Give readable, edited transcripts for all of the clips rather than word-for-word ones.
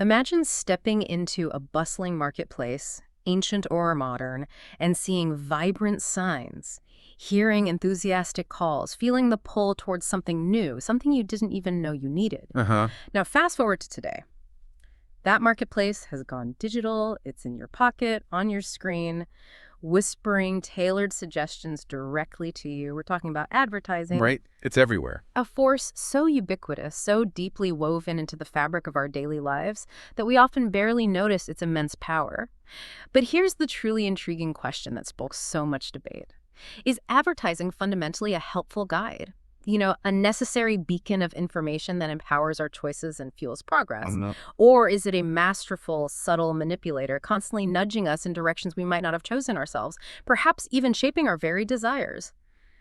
Imagine stepping into a bustling marketplace, ancient or modern, and seeing vibrant signs, hearing enthusiastic calls, feeling the pull towards something new, something you didn't even know you needed. Uh-huh. Now, fast forward to today. That marketplace has gone digital, it's in your pocket, on your screen, whispering tailored suggestions directly to you. We're talking about advertising. Right? It's everywhere. A force so ubiquitous, so deeply woven into the fabric of our daily lives that we often barely notice its immense power. But here's the truly intriguing question that sparks so much debate. Is advertising fundamentally a helpful guide? A necessary beacon of information that empowers our choices and fuels I progress? don't know. Or is it a masterful, subtle manipulator constantly nudging us in directions we might not have chosen ourselves, perhaps even shaping our very desires?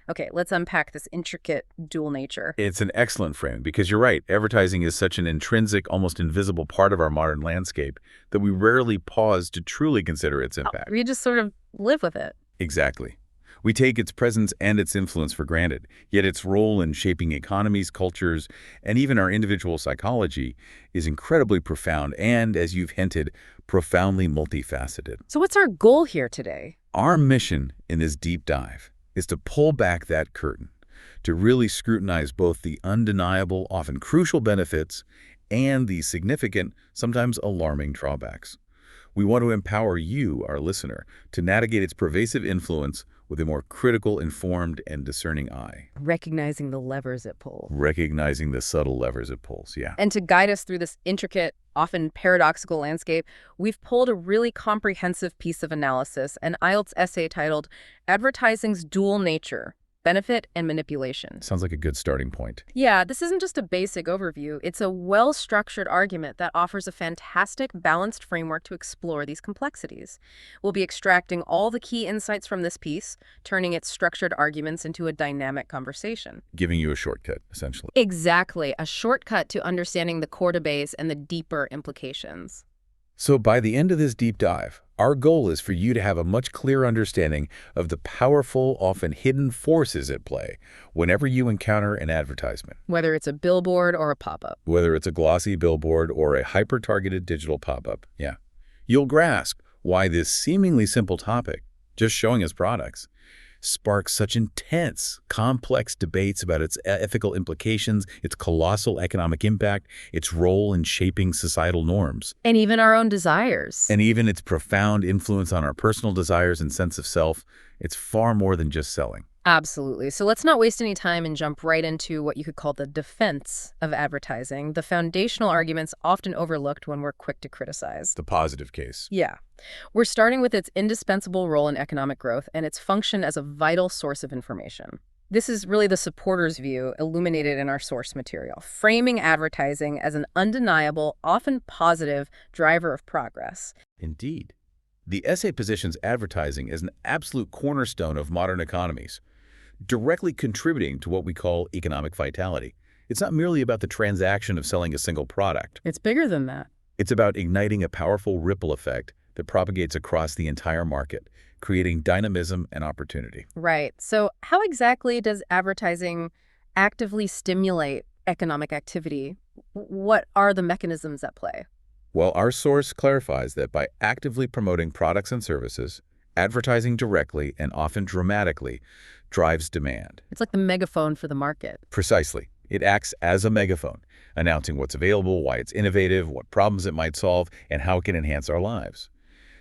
Okay, let's unpack this intricate dual nature. It's an excellent frame because you're right. Advertising is such an intrinsic, almost invisible part of our modern landscape that we rarely pause to truly consider its impact. We just sort of live with it. Exactly. We take its presence and its influence for granted, yet its role in shaping economies, cultures, and even our individual psychology is incredibly profound and, as you've hinted, profoundly multifaceted. So what's our goal here today? Our mission in this deep dive is to pull back that curtain, to really scrutinize both the undeniable, often crucial benefits and the significant, sometimes alarming drawbacks. We want to empower you, our listener, to navigate its pervasive influence with a more critical, informed, and discerning eye. Recognizing the levers it pulls. Recognizing the subtle levers it pulls, yeah. And to guide us through this intricate, often paradoxical landscape, we've pulled a really comprehensive piece of analysis, an IELTS essay titled Advertising's Dual Nature, Benefit and Manipulation. Sounds like a good starting point. Yeah, this isn't just a basic overview. It's a well-structured argument that offers a fantastic, balanced framework to explore these complexities. We'll be extracting all the key insights from this piece, turning its structured arguments into a dynamic conversation. Giving you a shortcut, essentially. Exactly, a shortcut to understanding the core debates and the deeper implications. So by the end of this deep dive, our goal is for you to have a much clearer understanding of the powerful, often hidden forces at play whenever you encounter an advertisement. Whether it's a billboard or a pop-up. Whether it's a glossy billboard or a hyper-targeted digital pop-up, yeah. You'll grasp why this seemingly simple topic, just showing us products, sparks such intense, complex debates about its ethical implications, its colossal economic impact, its role in shaping societal norms. And even our own desires. And even its profound influence on our personal desires and sense of self. It's far more than just selling. Absolutely. So let's not waste any time and jump right into what you could call the defense of advertising, the foundational arguments often overlooked when we're quick to criticize. The positive case. Yeah. We're starting with its indispensable role in economic growth and its function as a vital source of information. This is really the supporter's view illuminated in our source material, framing advertising as an undeniable, often positive driver of progress. Indeed. The essay positions advertising as an absolute cornerstone of modern economies, directly contributing to what we call economic vitality. It's not merely about the transaction of selling a single product. It's bigger than that. It's about igniting a powerful ripple effect that propagates across the entire market, creating dynamism and opportunity. Right. So how exactly does advertising actively stimulate economic activity? What are the mechanisms at play? Well, our source clarifies that by actively promoting products and services, advertising directly and often dramatically drives demand. It's like the megaphone for the market. Precisely. It acts as a megaphone, announcing what's available, why it's innovative, what problems it might solve, and how it can enhance our lives.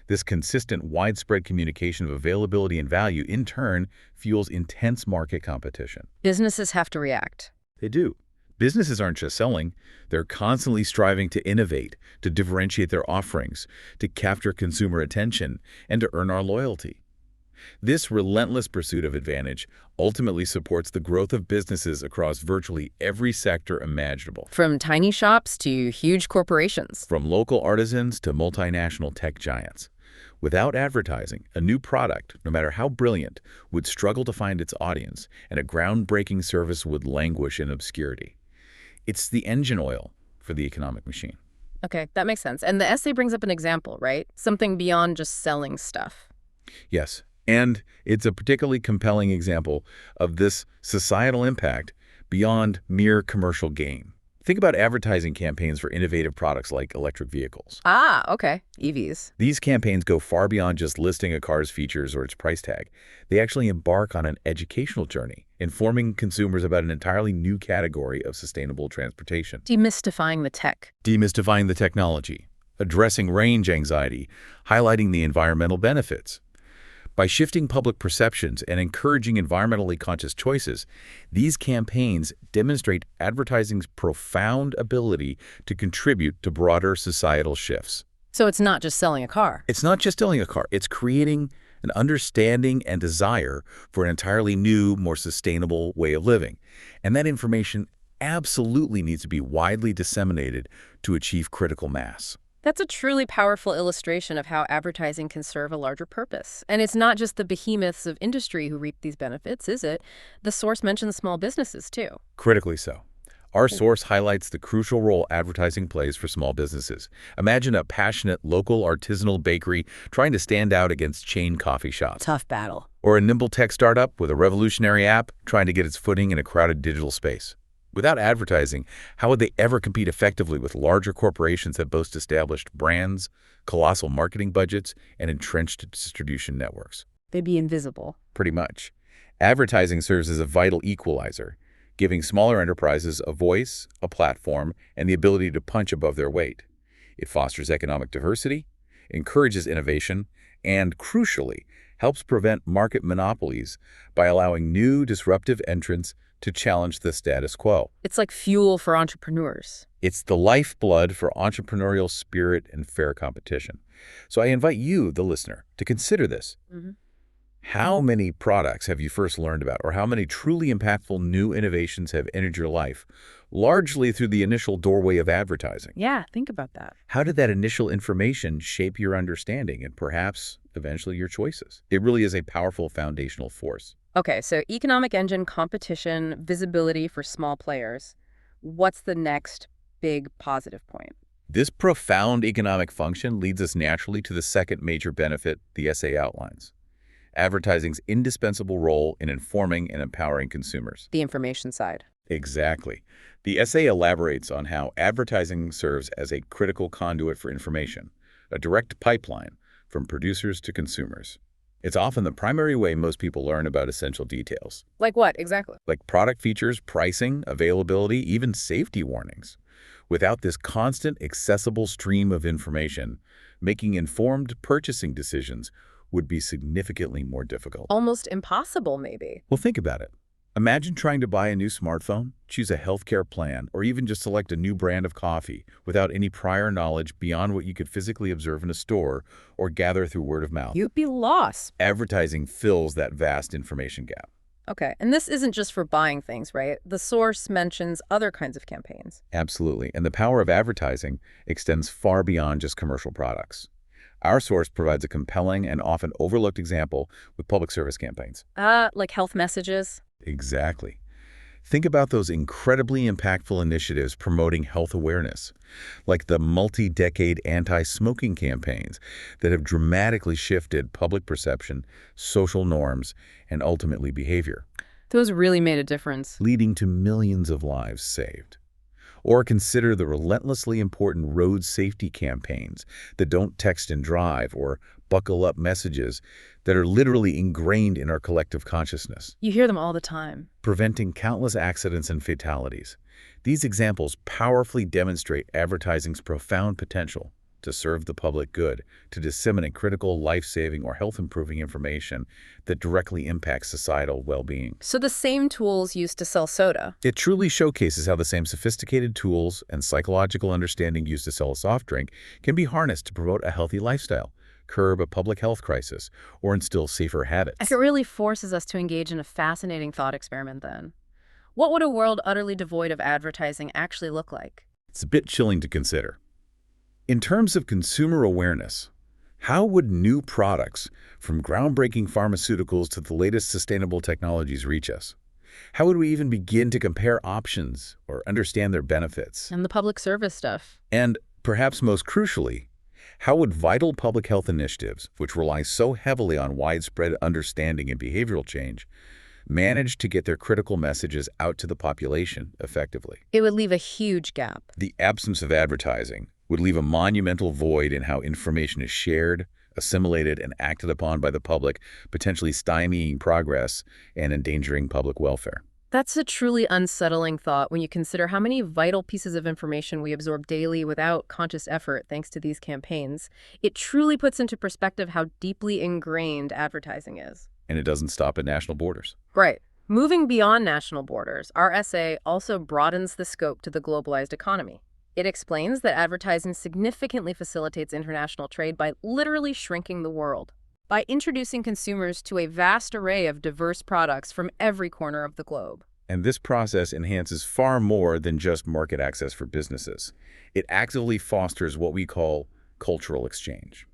This consistent, widespread communication of availability and value, in turn, fuels intense market competition. Businesses have to react. They do. Businesses aren't just selling. They're constantly striving to innovate, to differentiate their offerings, to capture consumer attention, and to earn our loyalty. This relentless pursuit of advantage ultimately supports the growth of businesses across virtually every sector imaginable. From tiny shops to huge corporations. From local artisans to multinational tech giants. Without advertising, a new product, no matter how brilliant, would struggle to find its audience, and a groundbreaking service would languish in obscurity. It's the engine oil for the economic machine. Okay, that makes sense. And the essay brings up an example, right? Something beyond just selling stuff. Yes, and it's a particularly compelling example of this societal impact beyond mere commercial gain. Think about advertising campaigns for innovative products like electric vehicles. Ah, okay. EVs. These campaigns go far beyond just listing a car's features or its price tag. They actually embark on an educational journey, informing consumers about an entirely new category of sustainable transportation. Demystifying the tech. Demystifying the technology, addressing range anxiety, highlighting the environmental benefits. By shifting public perceptions and encouraging environmentally conscious choices, these campaigns demonstrate advertising's profound ability to contribute to broader societal shifts. So it's not just selling a car. It's not just selling a car, it's creating an understanding and desire for an entirely new, more sustainable way of living. And that information absolutely needs to be widely disseminated to achieve critical mass. That's a truly powerful illustration of how advertising can serve a larger purpose. And it's not just the behemoths of industry who reap these benefits, is it? The source mentions small businesses, too. Critically so. Our source highlights the crucial role advertising plays for small businesses. Imagine a passionate local artisanal bakery trying to stand out against chain coffee shops. Tough battle. Or a nimble tech startup with a revolutionary app trying to get its footing in a crowded digital space. Without advertising, how would they ever compete effectively with larger corporations that boast established brands, colossal marketing budgets, and entrenched distribution networks? They'd be invisible. Pretty much. Advertising serves as a vital equalizer, giving smaller enterprises a voice, a platform, and the ability to punch above their weight. It fosters economic diversity, encourages innovation, and, crucially, helps prevent market monopolies by allowing new disruptive entrants to challenge the status quo. It's like fuel for entrepreneurs. It's the lifeblood for entrepreneurial spirit and fair competition. So I invite you, the listener, to consider this. How many products have you first learned about, or how many truly impactful new innovations have entered your life, largely through the initial doorway of advertising? Yeah, think about that. How did that initial information shape your understanding and perhaps eventually your choices? It really is a powerful foundational force. Okay, so economic engine, competition, visibility for small players. What's the next big positive point? This profound economic function leads us naturally to the second major benefit the essay outlines: advertising's indispensable role in informing and empowering consumers. The information side. Exactly. The essay elaborates on how advertising serves as a critical conduit for information, a direct pipeline from producers to consumers. It's often the primary way most people learn about essential details, Like what, exactly? like product features, pricing, availability, even safety warnings. Without this constant, accessible stream of information, making informed purchasing decisions would be significantly more difficult. Almost impossible, maybe. Well, think about it. Imagine trying to buy a new smartphone, choose a healthcare plan, or even just select a new brand of coffee without any prior knowledge beyond what you could physically observe in a store or gather through word of mouth. You'd be lost. Advertising fills that vast information gap. Okay, and this isn't just for buying things, right? The source mentions other kinds of campaigns. Absolutely. And the power of advertising extends far beyond just commercial products. Our source provides a compelling and often overlooked example with public service campaigns. Like health messages? Exactly. Think about those incredibly impactful initiatives promoting health awareness, like the multi-decade anti-smoking campaigns that have dramatically shifted public perception, social norms, and ultimately behavior, Those really made a difference. leading to millions of lives saved. Or consider the relentlessly important road safety campaigns that don't text and drive or buckle up messages that are literally ingrained in our collective consciousness, You hear them all the time. preventing countless accidents and fatalities. These examples powerfully demonstrate advertising's profound potential to serve the public good, to disseminate critical life-saving or health-improving information that directly impacts societal well-being. So the same tools used to sell soda. It truly showcases how the same sophisticated tools and psychological understanding used to sell a soft drink can be harnessed to promote a healthy lifestyle, curb a public health crisis, or instill safer habits. It really forces us to engage in a fascinating thought experiment then. What would a world utterly devoid of advertising actually look like? It's a bit chilling to consider. In terms of consumer awareness, how would new products, from groundbreaking pharmaceuticals to the latest sustainable technologies, reach us? How would we even begin to compare options or understand their benefits? And the public service stuff. And perhaps most crucially, how would vital public health initiatives, which rely so heavily on widespread understanding and behavioral change, manage to get their critical messages out to the population effectively. It would leave a huge gap. The absence of advertising would leave a monumental void in how information is shared, assimilated, and acted upon by the public, potentially stymieing progress and endangering public welfare. That's a truly unsettling thought when you consider how many vital pieces of information we absorb daily without conscious effort thanks to these campaigns. It truly puts into perspective how deeply ingrained advertising is. And it doesn't stop at national borders. Right. Moving beyond national borders, our essay also broadens the scope to the globalized economy. It explains that advertising significantly facilitates international trade by literally shrinking the world, by introducing consumers to a vast array of diverse products from every corner of the globe. And this process enhances far more than just market access for businesses. It actively fosters what we call cultural exchange.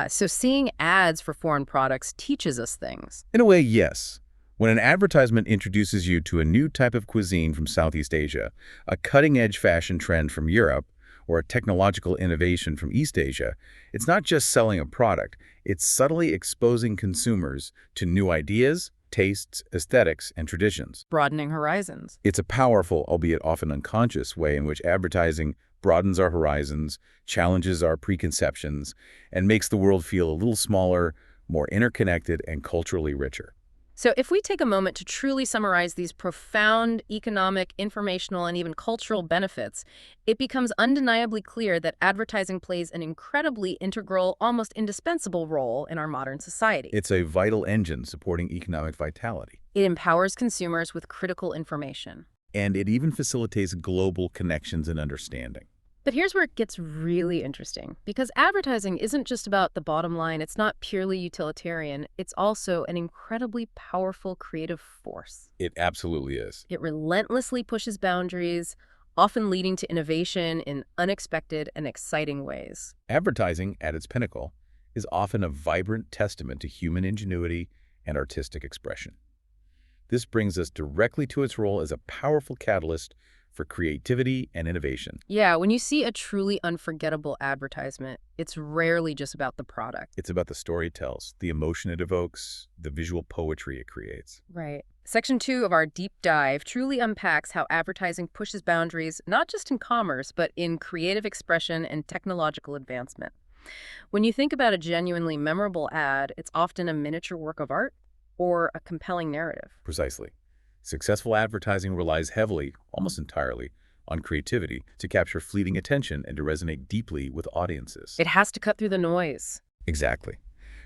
So seeing ads for foreign products teaches us things. In a way, yes. When an advertisement introduces you to a new type of cuisine from Southeast Asia, a cutting-edge fashion trend from Europe, or a technological innovation from East Asia, it's not just selling a product, it's subtly exposing consumers to new ideas, tastes, aesthetics, and traditions. Broadening horizons. It's a powerful, albeit often unconscious, way in which advertising broadens our horizons, challenges our preconceptions, and makes the world feel a little smaller, more interconnected, and culturally richer. So if we take a moment to truly summarize these profound economic, informational, and even cultural benefits, it becomes undeniably clear that advertising plays an incredibly integral, almost indispensable role in our modern society. It's a vital engine supporting economic vitality. It empowers consumers with critical information. And it even facilitates global connections and understanding. But here's where it gets really interesting, because advertising isn't just about the bottom line. It's not purely utilitarian. It's also an incredibly powerful creative force. It absolutely is. It relentlessly pushes boundaries, often leading to innovation in unexpected and exciting ways. Advertising, at its pinnacle, is often a vibrant testament to human ingenuity and artistic expression. This brings us directly to its role as a powerful catalyst for creativity and innovation. Yeah, when you see a truly unforgettable advertisement, it's rarely just about the product. It's about the story it tells, the emotion it evokes, the visual poetry it creates. Right. Section 2 of our deep dive truly unpacks how advertising pushes boundaries, not just in commerce, but in creative expression and technological advancement. When you think about a genuinely memorable ad, it's often a miniature work of art or a compelling narrative. Precisely. Successful advertising relies heavily, almost entirely, on creativity to capture fleeting attention and to resonate deeply with audiences. It has to cut through the noise. Exactly.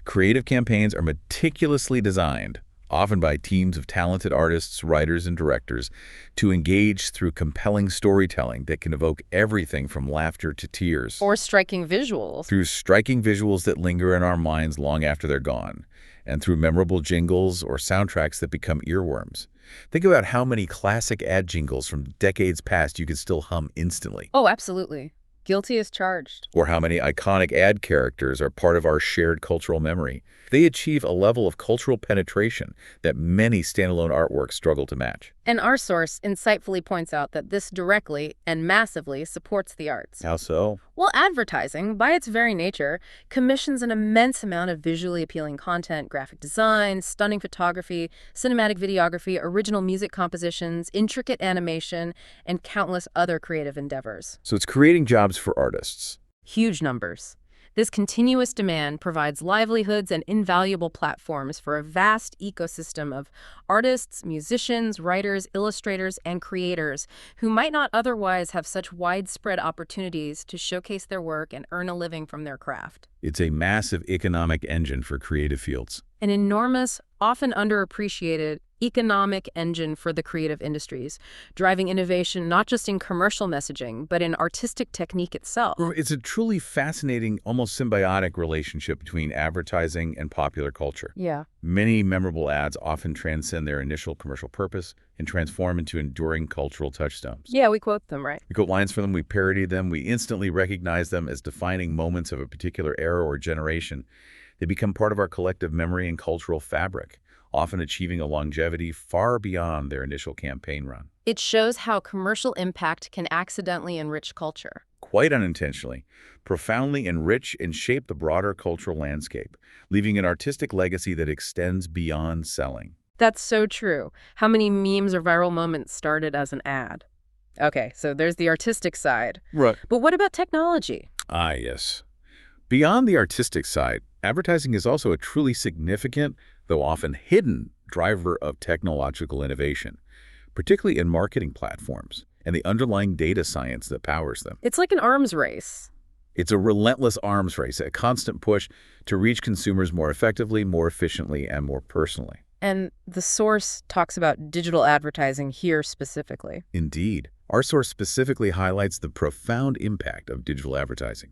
Creative campaigns are meticulously designed, often by teams of talented artists, writers, and directors, to engage through compelling storytelling that can evoke everything from laughter to tears. Or striking visuals. Through striking visuals that linger in our minds long after they're gone, and through memorable jingles or soundtracks that become earworms. Think about how many classic ad jingles from decades past you could still hum instantly. Oh, absolutely. Guilty as charged. Or how many iconic ad characters are part of our shared cultural memory. They achieve a level of cultural penetration that many standalone artworks struggle to match. And our source insightfully points out that this directly and massively supports the arts. How so? Well, advertising, by its very nature, commissions an immense amount of visually appealing content, graphic design, stunning photography, cinematic videography, original music compositions, intricate animation, and countless other creative endeavors. So it's creating jobs for artists. Huge numbers. This continuous demand provides livelihoods and invaluable platforms for a vast ecosystem of artists, musicians, writers, illustrators, and creators who might not otherwise have such widespread opportunities to showcase their work and earn a living from their craft. It's a massive economic engine for creative fields. An enormous, often underappreciated, economic engine for the creative industries, driving innovation not just in commercial messaging, but in artistic technique itself. It's a truly fascinating, almost symbiotic relationship between advertising and popular culture. Yeah. Many memorable ads often transcend their initial commercial purpose and transform into enduring cultural touchstones. Yeah, we quote them, right? We quote lines from them, we parody them, we instantly recognize them as defining moments of a particular era or generation. They become part of our collective memory and cultural fabric, often achieving a longevity far beyond their initial campaign run. It shows how commercial impact can accidentally enrich culture. Quite unintentionally, profoundly enrich and shape the broader cultural landscape, leaving an artistic legacy that extends beyond selling. That's so true. How many memes or viral moments started as an ad? Okay, so there's the artistic side. Right. But what about technology? Ah, yes. Beyond the artistic side, advertising is also a truly significant, though often hidden, driver of technological innovation, particularly in marketing platforms and the underlying data science that powers them. It's like an arms race. It's a relentless arms race, a constant push to reach consumers more effectively, more efficiently, and more personally. And the source talks about digital advertising here specifically. Indeed, our source specifically highlights the profound impact of digital advertising.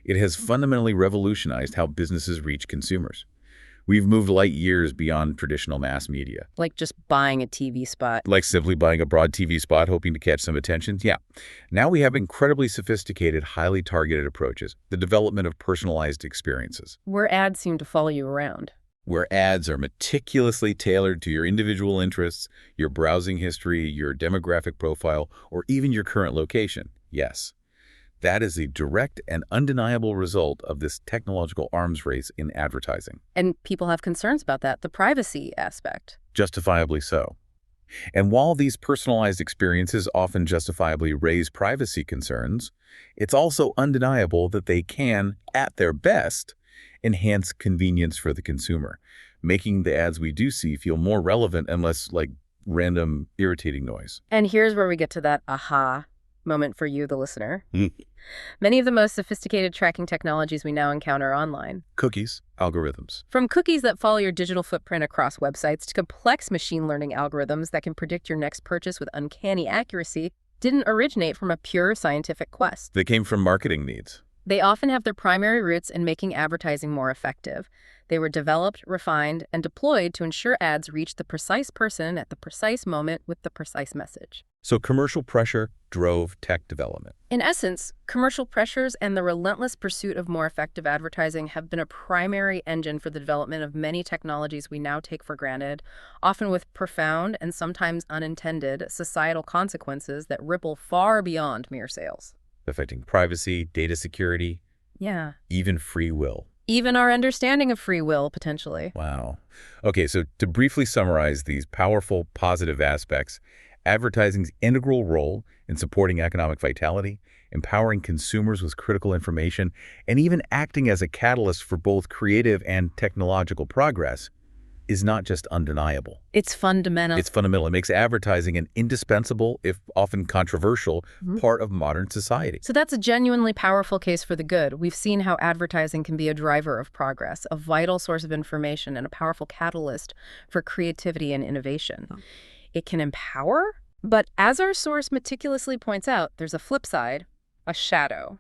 It has fundamentally revolutionized how businesses reach consumers. We've moved light years beyond traditional mass media. Like just buying a TV spot. Like simply buying a broad TV spot hoping to catch some attention? Yeah. Now we have incredibly sophisticated, highly targeted approaches, the development of personalized experiences, Where ads seem to follow you around. where ads are meticulously tailored to your individual interests, your browsing history, your demographic profile, or even your current location. Yes. That is a direct and undeniable result of this technological arms race in advertising. And people have concerns about that, the privacy aspect. Justifiably so. And while these personalized experiences often justifiably raise privacy concerns, it's also undeniable that they can, at their best, enhance convenience for the consumer, making the ads we do see feel more relevant and less like random, irritating noise. And here's where we get to that aha moment for you, the listener. Mm. Many of the most sophisticated tracking technologies we now encounter are online. Cookies, algorithms. From cookies that follow your digital footprint across websites to complex machine learning algorithms that can predict your next purchase with uncanny accuracy, didn't originate from a pure scientific quest. They came from marketing needs. They often have their primary roots in making advertising more effective. They were developed, refined, and deployed to ensure ads reach the precise person at the precise moment with the precise message. So commercial pressure drove tech development. In essence, commercial pressures and the relentless pursuit of more effective advertising have been a primary engine for the development of many technologies we now take for granted, often with profound and sometimes unintended societal consequences that ripple far beyond mere sales. Affecting privacy, data security, Yeah. even free will. Even our understanding of free will, potentially. Wow. Okay, so to briefly summarize these powerful, positive aspects, advertising's integral role in supporting economic vitality, empowering consumers with critical information, and even acting as a catalyst for both creative and technological progress is not just undeniable. It's fundamental. It's fundamental. It makes advertising an indispensable, if often controversial, part of modern society. So that's a genuinely powerful case for the good. We've seen how advertising can be a driver of progress, a vital source of information, and a powerful catalyst for creativity and innovation. It can empower, but as our source meticulously points out, there's a flip side, a shadow.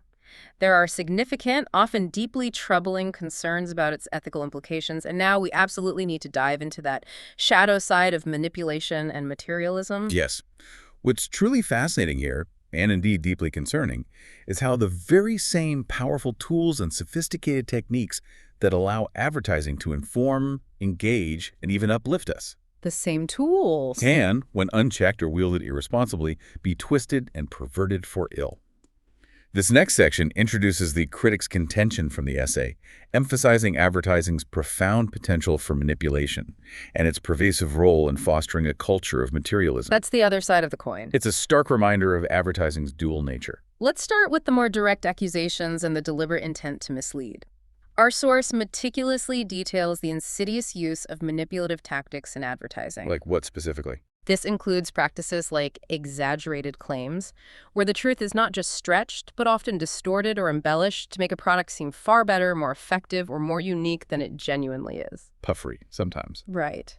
There are significant, often deeply troubling concerns about its ethical implications, and now we absolutely need to dive into that shadow side of manipulation and materialism. Yes. What's truly fascinating here, and indeed deeply concerning, is how the very same powerful tools and sophisticated techniques that allow advertising to inform, engage, and even uplift us The same tools. can, when unchecked or wielded irresponsibly, be twisted and perverted for ill. This next section introduces the critic's contention from the essay, emphasizing advertising's profound potential for manipulation and its pervasive role in fostering a culture of materialism. That's the other side of the coin. It's a stark reminder of advertising's dual nature. Let's start with the more direct accusations and the deliberate intent to mislead. Our source meticulously details the insidious use of manipulative tactics in advertising. Like what specifically? This includes practices like exaggerated claims, where the truth is not just stretched, but often distorted or embellished to make a product seem far better, more effective, or more unique than it genuinely is. Puffery, sometimes. Right.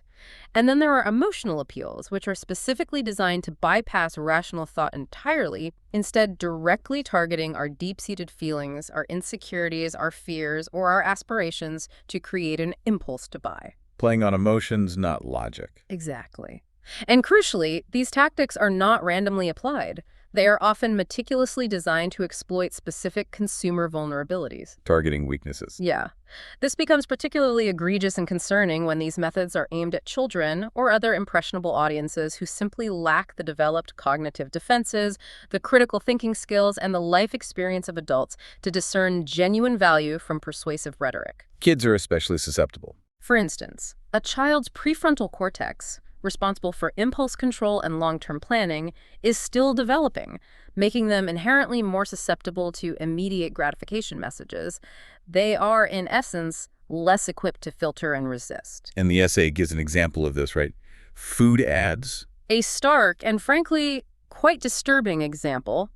And then there are emotional appeals, which are specifically designed to bypass rational thought entirely, instead directly targeting our deep-seated feelings, our insecurities, our fears, or our aspirations to create an impulse to buy. Playing on emotions, not logic. Exactly. And crucially, these tactics are not randomly applied. They are often meticulously designed to exploit specific consumer vulnerabilities. Targeting weaknesses. Yeah. This becomes particularly egregious and concerning when these methods are aimed at children or other impressionable audiences who simply lack the developed cognitive defenses, the critical thinking skills, and the life experience of adults to discern genuine value from persuasive rhetoric. Kids are especially susceptible. For instance, A child's prefrontal cortex, responsible for impulse control and long-term planning, is still developing, making them inherently more susceptible to immediate gratification messages. They are, in essence, less equipped to filter and resist. And the essay gives an example of this, right? Food ads. A stark and, frankly, quite disturbing example: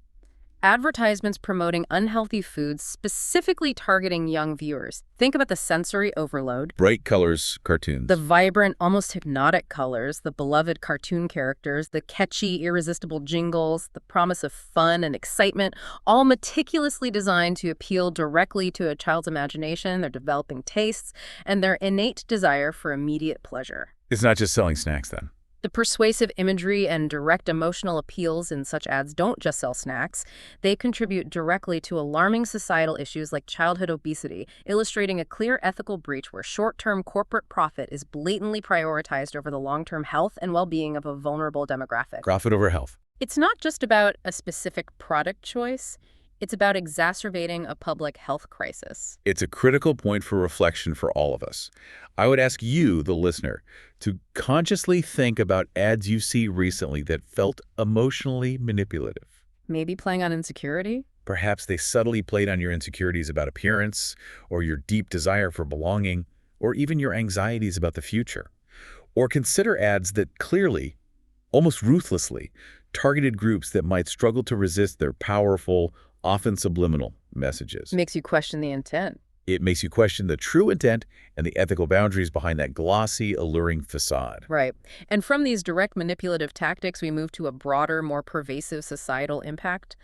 advertisements promoting unhealthy foods specifically targeting young viewers. Think about the sensory overload. Bright colors, cartoons. The vibrant, almost hypnotic colors, the beloved cartoon characters, the catchy, irresistible jingles, the promise of fun and excitement, all meticulously designed to appeal directly to a child's imagination, their developing tastes, and their innate desire for immediate pleasure. It's not just selling snacks, then. The persuasive imagery and direct emotional appeals in such ads don't just sell snacks. They contribute directly to alarming societal issues like childhood obesity, illustrating a clear ethical breach where short-term corporate profit is blatantly prioritized over the long-term health and well-being of a vulnerable demographic. Profit over health. It's not just about a specific product choice. It's about exacerbating a public health crisis. It's a critical point for reflection for all of us. I would ask you, the listener, to consciously think about ads you see recently that felt emotionally manipulative. Maybe playing on insecurity? Perhaps they subtly played on your insecurities about appearance, or your deep desire for belonging, or even your anxieties about the future. Or consider ads that clearly, almost ruthlessly, targeted groups that might struggle to resist their powerful, often subliminal messages. Makes you question the intent. It makes you question the true intent and the ethical boundaries behind that glossy, alluring facade. Right. And from these direct manipulative tactics, we move to a broader, more pervasive societal impact: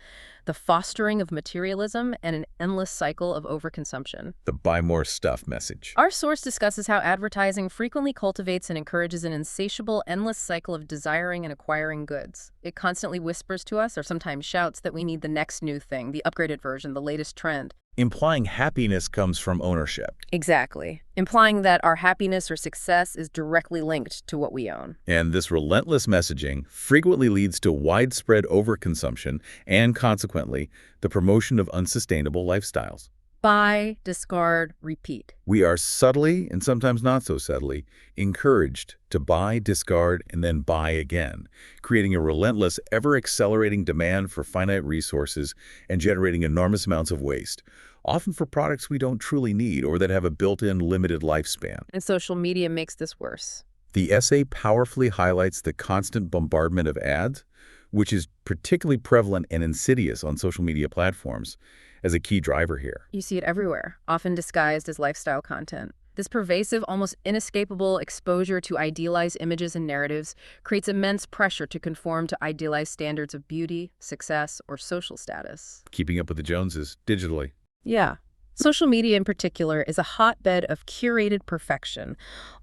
the fostering of materialism and an endless cycle of overconsumption. The buy more stuff message. Our source discusses how advertising frequently cultivates and encourages an insatiable, endless cycle of desiring and acquiring goods. It constantly whispers to us, or sometimes shouts, that we need the next new thing, the upgraded version, the latest trend. Implying happiness comes from ownership. Exactly. Implying that our happiness or success is directly linked to what we own. And this relentless messaging frequently leads to widespread overconsumption and, consequently, the promotion of unsustainable lifestyles. Buy, discard, repeat. We are subtly, and sometimes not so subtly, encouraged to buy, discard, and then buy again, creating a relentless, ever-accelerating demand for finite resources and generating enormous amounts of waste, often for products we don't truly need or that have a built-in limited lifespan. And social media makes this worse. The essay powerfully highlights the constant bombardment of ads, which is particularly prevalent and insidious on social media platforms, as a key driver here. You see it everywhere, often disguised as lifestyle content. This pervasive, almost inescapable exposure to idealized images and narratives creates immense pressure to conform to idealized standards of beauty, success, or social status. Keeping up with the Joneses digitally. Yeah. Social media in particular is a hotbed of curated perfection,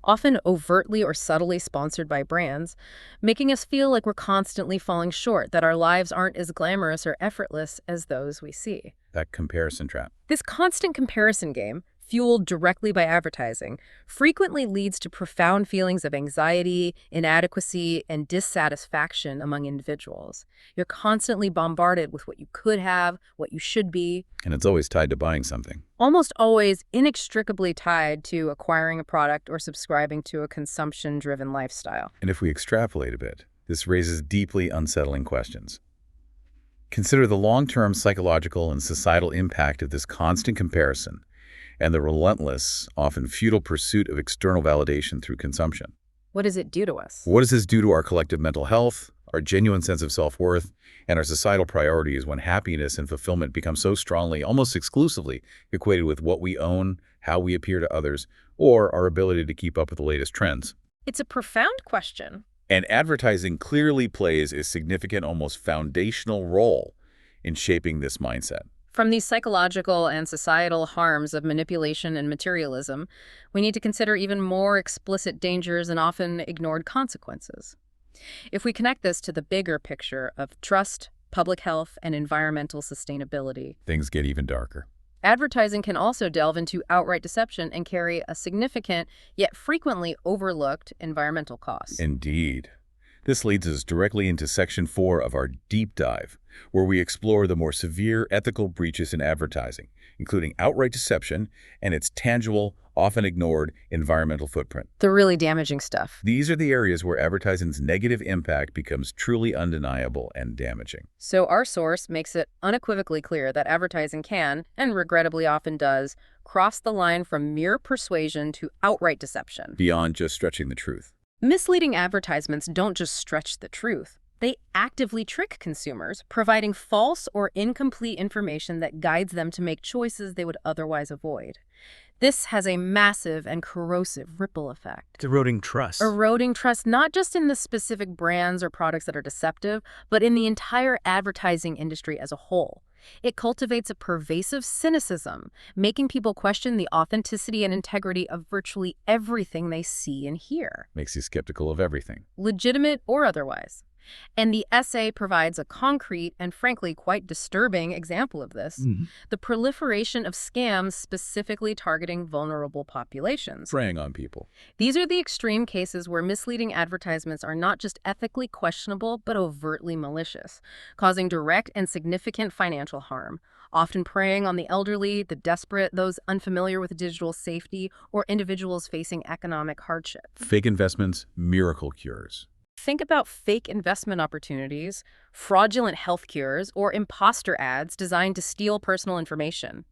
often overtly or subtly sponsored by brands, making us feel like we're constantly falling short, that our lives aren't as glamorous or effortless as those we see. That comparison trap. This constant comparison game, fueled directly by advertising, frequently leads to profound feelings of anxiety, inadequacy, and dissatisfaction among individuals. You're constantly bombarded with what you could have, what you should be. And it's always tied to buying something. Almost always inextricably tied to acquiring a product or subscribing to a consumption-driven lifestyle. And if we extrapolate a bit, this raises deeply unsettling questions. Consider the long-term psychological and societal impact of this constant comparison and the relentless, often futile pursuit of external validation through consumption. What does it do to us? What does this do to our collective mental health, our genuine sense of self-worth, and our societal priorities when happiness and fulfillment become so strongly, almost exclusively, equated with what we own, how we appear to others, or our ability to keep up with the latest trends? It's a profound question. And advertising clearly plays a significant, almost foundational role in shaping this mindset. From these psychological and societal harms of manipulation and materialism, we need to consider even more explicit dangers and often ignored consequences. If we connect this to the bigger picture of trust, public health, and environmental sustainability, Things get even darker. advertising can also delve into outright deception and carry a significant, yet frequently overlooked, environmental cost. Indeed. This leads us directly into Section 4 of our deep dive, where we explore the more severe ethical breaches in advertising, including outright deception and its tangible, often ignored, environmental footprint. The really damaging stuff. These are the areas where advertising's negative impact becomes truly undeniable and damaging. So our source makes it unequivocally clear that advertising can, and regrettably often does, cross the line from mere persuasion to outright deception. Beyond just stretching the truth. Misleading advertisements don't just stretch the truth. They actively trick consumers, providing false or incomplete information that guides them to make choices they would otherwise avoid. This has a massive and corrosive ripple effect. It's eroding trust. Eroding trust not just in the specific brands or products that are deceptive, but in the entire advertising industry as a whole. It cultivates a pervasive cynicism, making people question the authenticity and integrity of virtually everything they see and hear. Makes you skeptical of everything. Legitimate or otherwise. And the essay provides a concrete and frankly quite disturbing example of this, the proliferation of scams specifically targeting vulnerable populations. Preying on people. These are the extreme cases where misleading advertisements are not just ethically questionable, but overtly malicious, causing direct and significant financial harm, often preying on the elderly, the desperate, those unfamiliar with digital safety, or individuals facing economic hardship. Fake investments, miracle cures. Think about fake investment opportunities, fraudulent health cures, or imposter ads designed to steal personal information.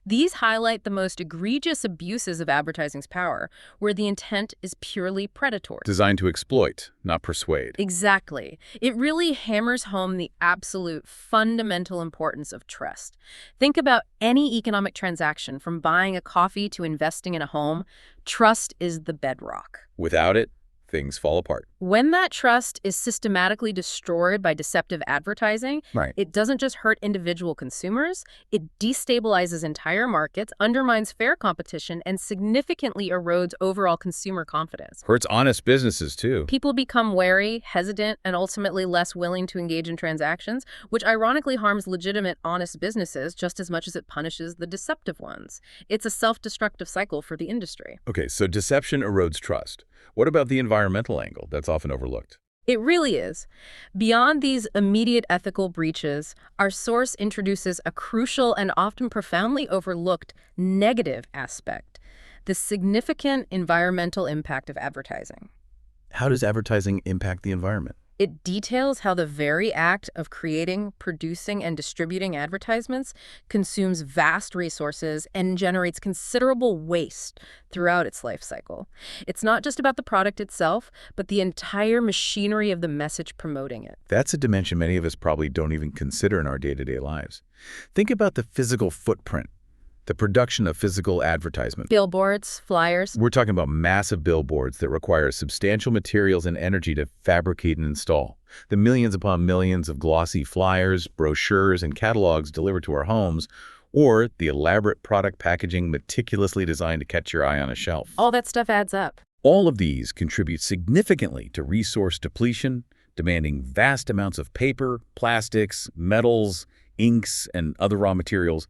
These highlight the most egregious abuses of advertising's power, where the intent is purely predatory. Designed to exploit, not persuade. Exactly. It really hammers home the absolute fundamental importance of trust. Think about any economic transaction, from buying a coffee to investing in a home. Trust is the bedrock. Without it, things fall apart. When that trust is systematically destroyed by deceptive advertising, it doesn't just hurt individual consumers, it destabilizes entire markets, undermines fair competition, and significantly erodes overall consumer confidence. Hurts honest businesses, too. People become wary, hesitant, and ultimately less willing to engage in transactions, which ironically harms legitimate, honest businesses just as much as it punishes the deceptive ones. It's a self-destructive cycle for the industry. Okay, so deception erodes trust. What about the environmental angle? That's often overlooked. It really is. Beyond these immediate ethical breaches, our source introduces a crucial and often profoundly overlooked negative aspect, the significant environmental impact of advertising. How does advertising impact the environment? It details how the very act of creating, producing, and distributing advertisements consumes vast resources and generates considerable waste throughout its life cycle. It's not just about the product itself, but the entire machinery of the message promoting it. That's a dimension many of us probably don't even consider in our day-to-day lives. Think about the physical footprint. The production of physical advertisement. Billboards, flyers. We're talking about massive billboards that require substantial materials and energy to fabricate and install. The millions upon millions of glossy flyers, brochures, and catalogs delivered to our homes, or the elaborate product packaging meticulously designed to catch your eye on a shelf. All that stuff adds up. All of these contribute significantly to resource depletion, demanding vast amounts of paper, plastics, metals, inks, and other raw materials,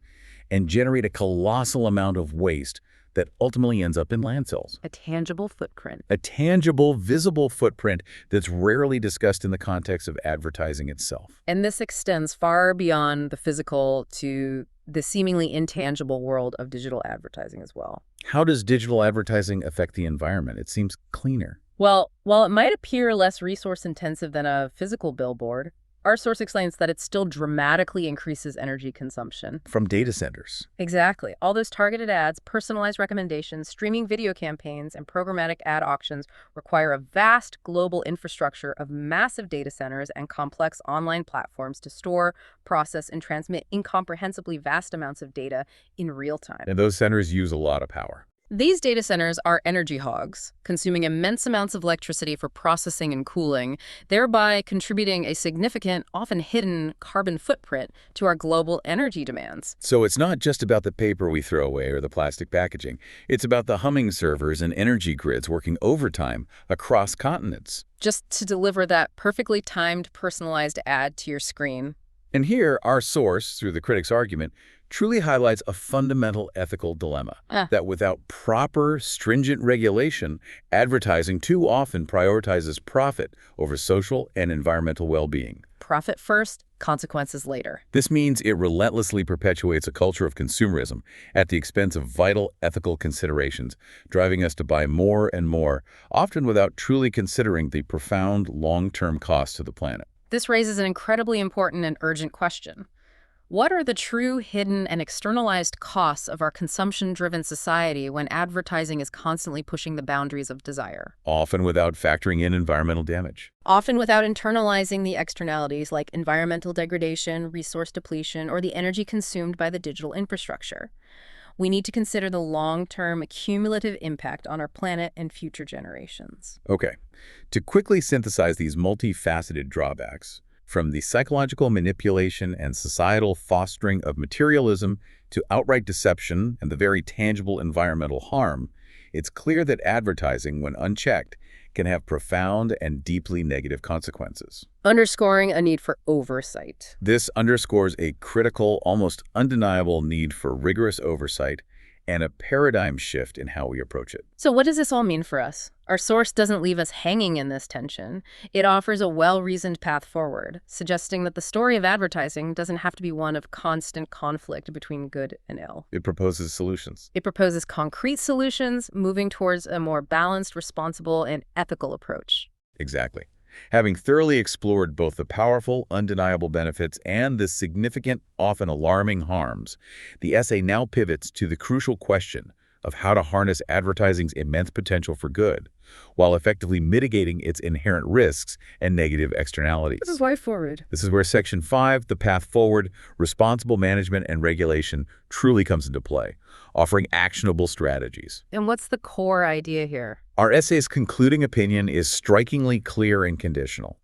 and generate a colossal amount of waste that ultimately ends up in landfills. A tangible footprint. A tangible, visible footprint that's rarely discussed in the context of advertising itself. And this extends far beyond the physical to the seemingly intangible world of digital advertising as well. How does digital advertising affect the environment? It seems cleaner. Well, while it might appear less resource-intensive than a physical billboard, our source explains that it still dramatically increases energy consumption. From data centers. Exactly. All those targeted ads, personalized recommendations, streaming video campaigns, and programmatic ad auctions require a vast global infrastructure of massive data centers and complex online platforms to store, process, and transmit incomprehensibly vast amounts of data in real time. And those centers use a lot of power. These data centers are energy hogs, consuming immense amounts of electricity for processing and cooling, thereby contributing a significant, often hidden, carbon footprint to our global energy demands. So it's not just about the paper we throw away or the plastic packaging. It's about the humming servers and energy grids working overtime across continents. Just to deliver that perfectly timed, personalized ad to your screen. And here, our source, through the critic's argument, truly highlights a fundamental ethical dilemma, that without proper, stringent regulation, advertising too often prioritizes profit over social and environmental well-being. profit first, consequences later. This means it relentlessly perpetuates a culture of consumerism at the expense of vital ethical considerations, driving us to buy more and more, often without truly considering the profound long-term cost to the planet. This raises an incredibly important and urgent question. What are the true, hidden, and externalized costs of our consumption-driven society when advertising is constantly pushing the boundaries of desire? Often without factoring in environmental damage. Often without internalizing the externalities like environmental degradation, resource depletion, or the energy consumed by the digital infrastructure. We need to consider the long-term cumulative impact on our planet and future generations. Okay, to quickly synthesize these multifaceted drawbacks, from the psychological manipulation and societal fostering of materialism to outright deception and the very tangible environmental harm, it's clear that advertising, when unchecked, can have profound and deeply negative consequences. Underscoring a need for oversight. This underscores a critical, almost undeniable need for rigorous oversight and a paradigm shift in how we approach it. So what does this all mean for us? Our source doesn't leave us hanging in this tension. It offers a well-reasoned path forward, suggesting that the story of advertising doesn't have to be one of constant conflict between good and ill. It proposes solutions. It proposes concrete solutions, moving towards a more balanced, responsible, and ethical approach. Exactly. Having thoroughly explored both the powerful, undeniable benefits and the significant, often alarming harms, the essay now pivots to the crucial question of how to harness advertising's immense potential for good, while effectively mitigating its inherent risks and negative externalities. This is why forward. This is where Section 5, the path forward, responsible management and regulation, truly comes into play, offering actionable strategies. And what's the core idea here? Our essay's concluding opinion is strikingly clear and conditional.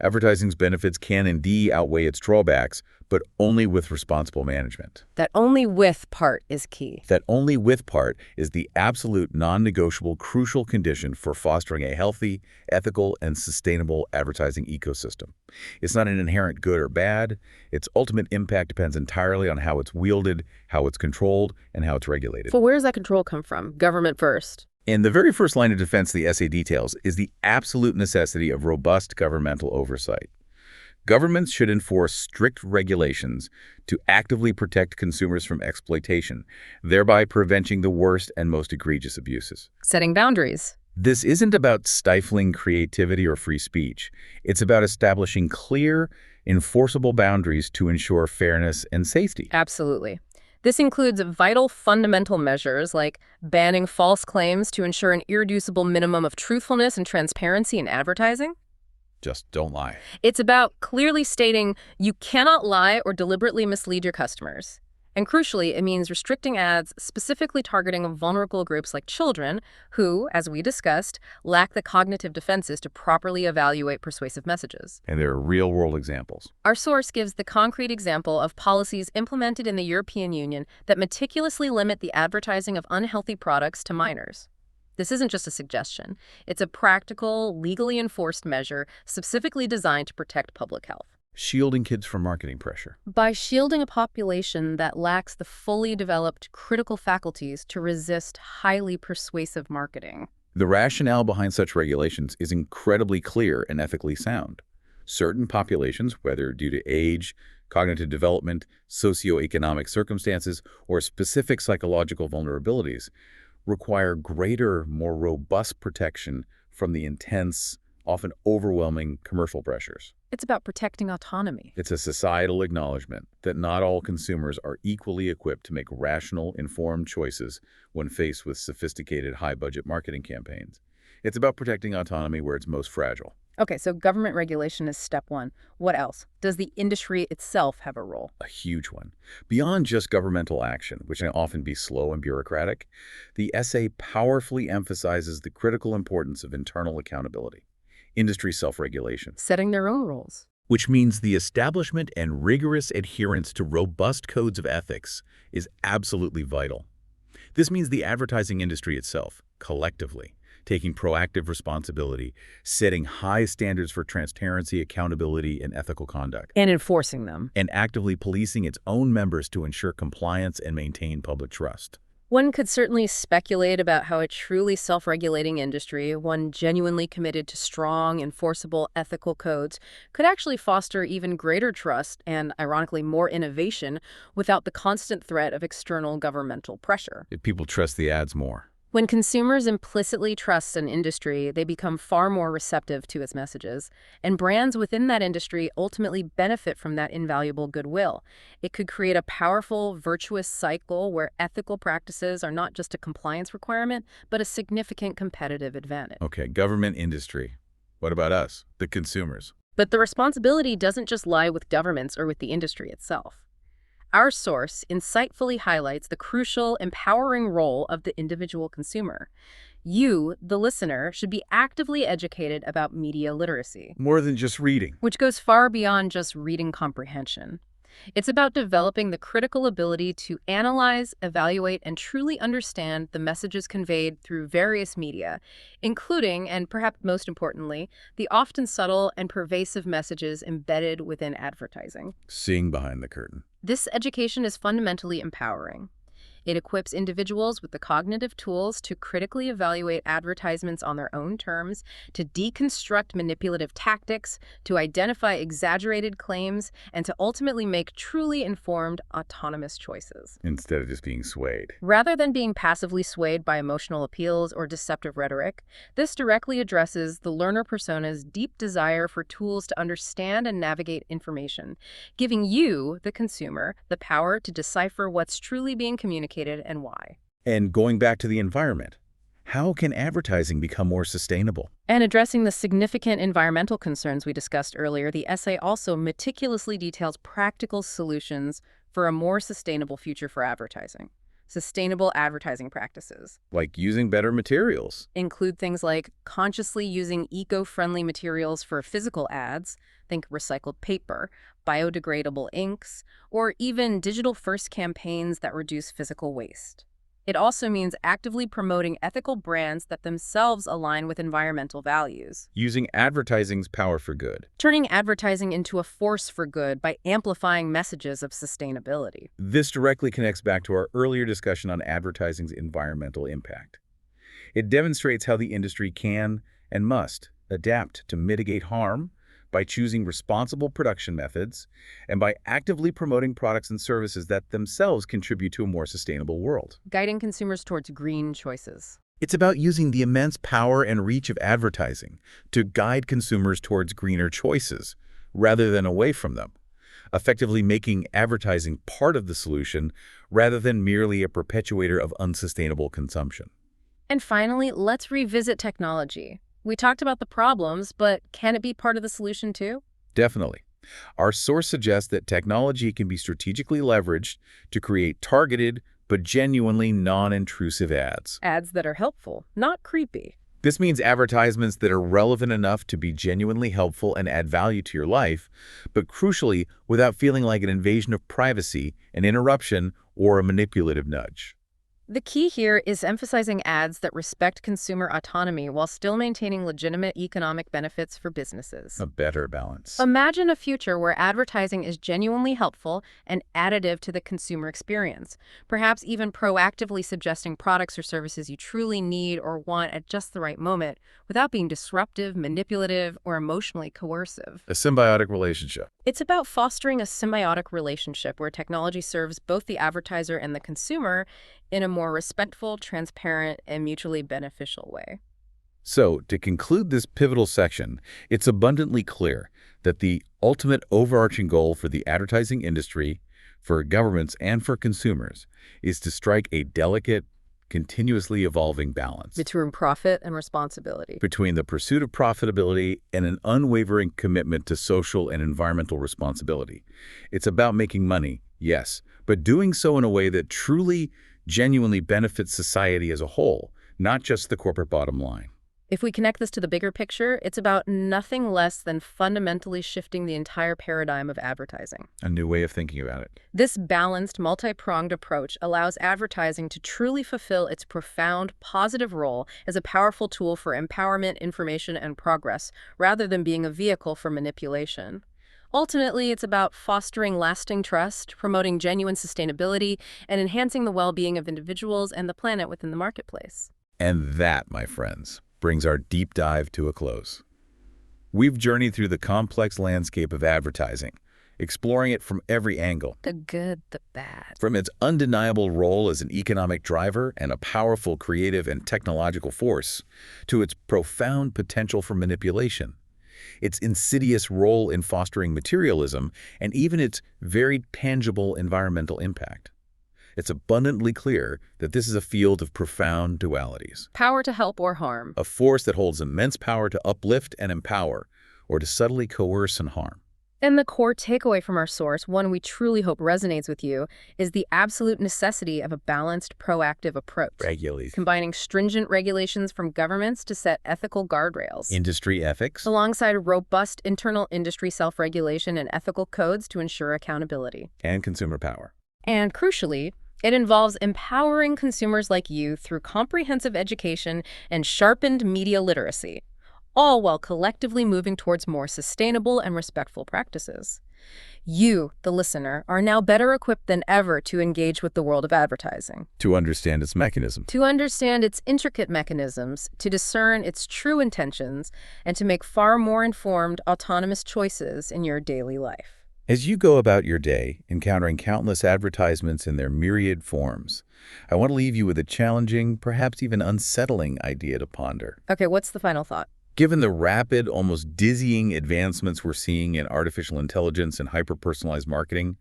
Advertising's benefits can indeed outweigh its drawbacks, but only with responsible management. That only with part is key. That only with part is the absolute non-negotiable crucial condition for fostering a healthy, ethical, and sustainable advertising ecosystem. It's not an inherent good or bad. Its ultimate impact depends entirely on how it's wielded, how it's controlled, and how it's regulated. So where does that control come from? Government first. In the very first line of defense the essay details is the absolute necessity of robust governmental oversight. Governments should enforce strict regulations to actively protect consumers from exploitation, thereby preventing the worst and most egregious abuses. Setting boundaries. This isn't about stifling creativity or free speech. It's about establishing clear, enforceable boundaries to ensure fairness and safety. Absolutely. This includes vital fundamental measures like banning false claims to ensure an irreducible minimum of truthfulness and transparency in advertising. Just don't lie. It's about clearly stating you cannot lie or deliberately mislead your customers. And crucially, it means restricting ads specifically targeting vulnerable groups like children who, as we discussed, lack the cognitive defenses to properly evaluate persuasive messages. And there are real-world examples. Our source gives the concrete example of policies implemented in the European Union that meticulously limit the advertising of unhealthy products to minors. This isn't just a suggestion. It's a practical, legally enforced measure specifically designed to protect public health. Shielding kids from marketing pressure. By shielding a population that lacks the fully developed critical faculties to resist highly persuasive marketing. The rationale behind such regulations is incredibly clear and ethically sound. Certain populations, whether due to age, cognitive development, socioeconomic circumstances, or specific psychological vulnerabilities, require greater, more robust protection from the intense, often overwhelming commercial pressures. It's about protecting autonomy. It's a societal acknowledgement that not all consumers are equally equipped to make rational, informed choices when faced with sophisticated, high-budget marketing campaigns. It's about protecting autonomy where it's most fragile. Okay, so government regulation is step one. What else? Does the industry itself have a role? A huge one. Beyond just governmental action, which can often be slow and bureaucratic, the essay powerfully emphasizes the critical importance of internal accountability. Industry self-regulation. Setting their own rules. Which means the establishment and rigorous adherence to robust codes of ethics is absolutely vital. This means the advertising industry itself, collectively, taking proactive responsibility, setting high standards for transparency, accountability, and ethical conduct. And enforcing them. And actively policing its own members to ensure compliance and maintain public trust. One could certainly speculate about how a truly self-regulating industry, one genuinely committed to strong, enforceable ethical codes, could actually foster even greater trust and, ironically, more innovation without the constant threat of external governmental pressure. If people trust the ads more. When consumers implicitly trust an industry, they become far more receptive to its messages, and brands within that industry ultimately benefit from that invaluable goodwill. It could create a powerful, virtuous cycle where ethical practices are not just a compliance requirement, but a significant competitive advantage. Okay, government, industry. What about us, the consumers? But the responsibility doesn't just lie with governments or with the industry itself. Our source insightfully highlights the crucial, empowering role of the individual consumer. You, the listener, should be actively educated about media literacy, More than just reading. which goes far beyond just reading comprehension. It's about developing the critical ability to analyze, evaluate, and truly understand the messages conveyed through various media, including, and perhaps most importantly, the often subtle and pervasive messages embedded within advertising. Seeing behind the curtain. This education is fundamentally empowering. It equips individuals with the cognitive tools to critically evaluate advertisements on their own terms, to deconstruct manipulative tactics, to identify exaggerated claims, and to ultimately make truly informed, autonomous choices. Instead of just being swayed. Rather than being passively swayed by emotional appeals or deceptive rhetoric, this directly addresses the learner persona's deep desire for tools to understand and navigate information, giving you, the consumer, the power to decipher what's truly being communicated and why. And going back to the environment, how can advertising become more sustainable? And addressing the significant environmental concerns we discussed earlier, the essay also meticulously details practical solutions for a more sustainable future for advertising. Sustainable advertising practices Like using better materials. include things like consciously using eco-friendly materials for physical ads, think recycled paper, biodegradable inks, or even digital-first campaigns that reduce physical waste. It also means actively promoting ethical brands that themselves align with environmental values, Using advertising's power for good. turning advertising into a force for good by amplifying messages of sustainability. This directly connects back to our earlier discussion on advertising's environmental impact. It demonstrates how the industry can and must adapt to mitigate harm by choosing responsible production methods and by actively promoting products and services that themselves contribute to a more sustainable world. Guiding consumers towards green choices. It's about using the immense power and reach of advertising to guide consumers towards greener choices rather than away from them, effectively making advertising part of the solution rather than merely a perpetuator of unsustainable consumption. And finally, let's revisit technology. We talked about the problems, but can it be part of the solution too? Definitely. Our source suggests that technology can be strategically leveraged to create targeted but genuinely non-intrusive ads. Ads that are helpful, not creepy. This means advertisements that are relevant enough to be genuinely helpful and add value to your life, but crucially, without feeling like an invasion of privacy, an interruption, or a manipulative nudge. The key here is emphasizing ads that respect consumer autonomy while still maintaining legitimate economic benefits for businesses. A better balance. Imagine a future where advertising is genuinely helpful and additive to the consumer experience, perhaps even proactively suggesting products or services you truly need or want at just the right moment without being disruptive, manipulative, or emotionally coercive. A symbiotic relationship. It's about fostering a symbiotic relationship where technology serves both the advertiser and the consumer in a more respectful, transparent, and mutually beneficial way. So, to conclude this pivotal section, it's abundantly clear that the ultimate overarching goal for the advertising industry, for governments, and for consumers is to strike a delicate, continuously evolving balance Between profit and responsibility. between the pursuit of profitability and an unwavering commitment to social and environmental responsibility. It's about making money, yes, but doing so in a way that truly, genuinely benefits society as a whole, not just the corporate bottom line. If we connect this to the bigger picture, it's about nothing less than fundamentally shifting the entire paradigm of advertising. A new way of thinking about it. This balanced, multi-pronged approach allows advertising to truly fulfill its profound, positive role as a powerful tool for empowerment, information, and progress, rather than being a vehicle for manipulation. Ultimately, it's about fostering lasting trust, promoting genuine sustainability, and enhancing the well-being of individuals and the planet within the marketplace. And that, my friends, brings our deep dive to a close. We've journeyed through the complex landscape of advertising, exploring it from every angle. The good, the bad. From its undeniable role as an economic driver and a powerful creative and technological force, to its profound potential for manipulation, its insidious role in fostering materialism, and even its very tangible environmental impact. It's abundantly clear that this is a field of profound dualities. Power to help or harm. A force that holds immense power to uplift and empower, or to subtly coerce and harm. And the core takeaway from our source, one we truly hope resonates with you, is the absolute necessity of a balanced, proactive approach. Combining stringent regulations from governments to set ethical guardrails. Industry ethics. Alongside robust internal industry self-regulation and ethical codes to ensure accountability. And consumer power. And crucially, it involves empowering consumers like you through comprehensive education and sharpened media literacy, all while collectively moving towards more sustainable and respectful practices. You, the listener, are now better equipped than ever to engage with the world of advertising. To understand its mechanism. To understand its intricate mechanisms, to discern its true intentions, and to make far more informed, autonomous choices in your daily life. As you go about your day, encountering countless advertisements in their myriad forms, I want to leave you with a challenging, perhaps even unsettling idea to ponder. Okay, what's the final thought? Given the rapid, almost dizzying advancements we're seeing in artificial intelligence and hyper-personalized marketing,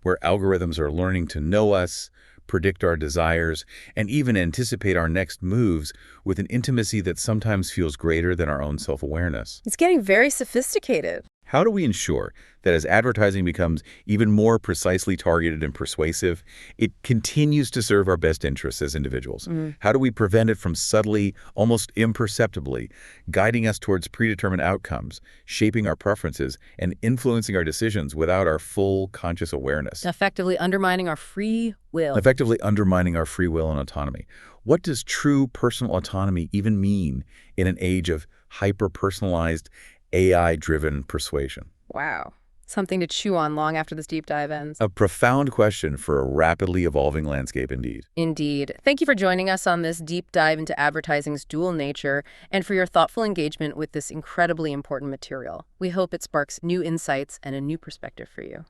where algorithms are learning to know us, predict our desires, and even anticipate our next moves with an intimacy that sometimes feels greater than our own self-awareness. It's getting very sophisticated. How do we ensure that as advertising becomes even more precisely targeted and persuasive, it continues to serve our best interests as individuals? How do we prevent it from subtly, almost imperceptibly, guiding us towards predetermined outcomes, shaping our preferences, and influencing our decisions without our full conscious awareness? Effectively undermining our free will. Effectively undermining our free will and autonomy. What does true personal autonomy even mean in an age of hyper-personalized, AI-driven persuasion? Wow. Something to chew on long after this deep dive ends. A profound question for a rapidly evolving landscape indeed. Indeed. Thank you for joining us on this deep dive into advertising's dual nature and for your thoughtful engagement with this incredibly important material. We hope it sparks new insights and a new perspective for you.